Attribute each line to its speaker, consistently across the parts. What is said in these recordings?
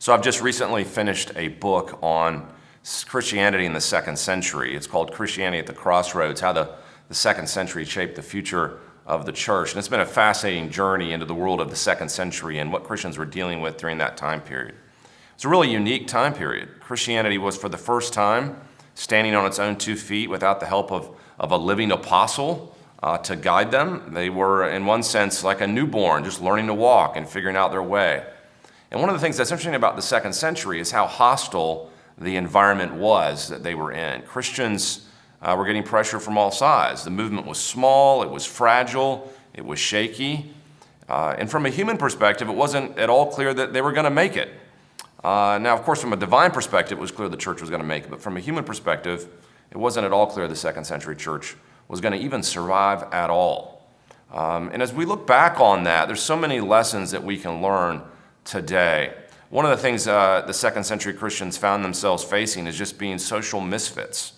Speaker 1: So I've just recently finished a book on Christianity in the 2nd century. It's called Christianity at the Crossroads, how the 2nd century shaped the future of the church. And it's been a fascinating journey into the world of the 2nd century and what Christians were dealing with during that time period. It's a really unique time period. Christianity was for the first time standing on its own 2 feet without the help of a living apostle to guide them. They were, in one sense, like a newborn, just learning to walk and figuring out their way. And one of the things that's interesting about the 2nd century is how hostile the environment was that they were in. Christians were getting pressure from all sides. The movement was small, it was fragile, it was shaky. And from a human perspective, it wasn't at all clear that they were going to make it. Now, of course, from a divine perspective, it was clear the church was going to make it. But from a human perspective, it wasn't at all clear the 2nd century church was going to even survive at all. And as we look back on that, there's so many lessons that we can learn today. One of the things the 2nd century Christians found themselves facing is just being social misfits.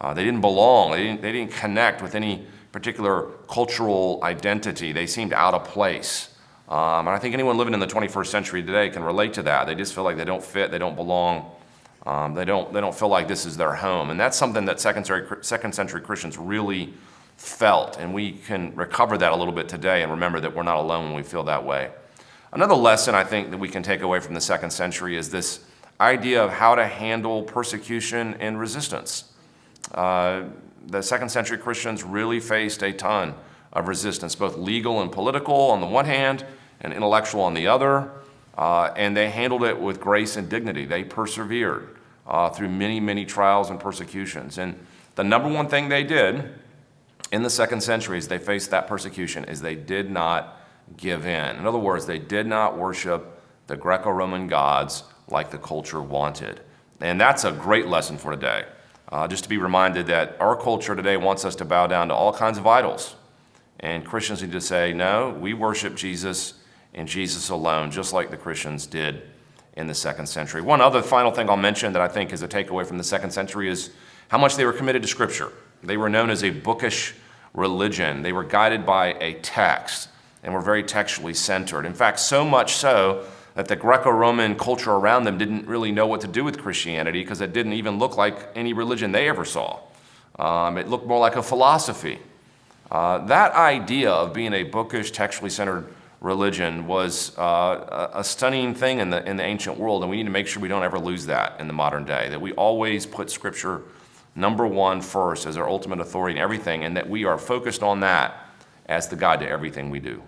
Speaker 1: They didn't belong. They didn't connect with any particular cultural identity. They seemed out of place. And I think anyone living in the 21st century today can relate to that. They just feel like they don't fit, they don't belong, they don't feel like this is their home. And that's something that 2nd century Christians really felt. And we can recover that a little bit today and remember that we're not alone when we feel that way. Another lesson I think that we can take away from the 2nd century is this idea of how to handle persecution and resistance. The 2nd century Christians really faced a ton of resistance, both legal and political on the one hand, and intellectual on the other, and they handled it with grace and dignity. They persevered through many, many trials and persecutions. And the number one thing they did in the 2nd century as they faced that persecution is they did not give in. In other words, they did not worship the Greco-Roman gods like the culture wanted. And that's a great lesson for today. Just to be reminded that our culture today wants us to bow down to all kinds of idols. And Christians need to say, no, we worship Jesus and Jesus alone, just like the Christians did in the 2nd century. One other final thing I'll mention that I think is a takeaway from the 2nd century is how much they were committed to Scripture. They were known as a bookish religion. They were guided by a text and were very textually centered. In fact, so much so that the Greco-Roman culture around them didn't really know what to do with Christianity because it didn't even look like any religion they ever saw. It looked more like a philosophy. That idea of being a bookish, textually centered religion was a stunning thing in the ancient world, and we need to make sure we don't ever lose that in the modern day, that we always put Scripture number one first as our ultimate authority in everything, and that we are focused on that as the guide to everything we do.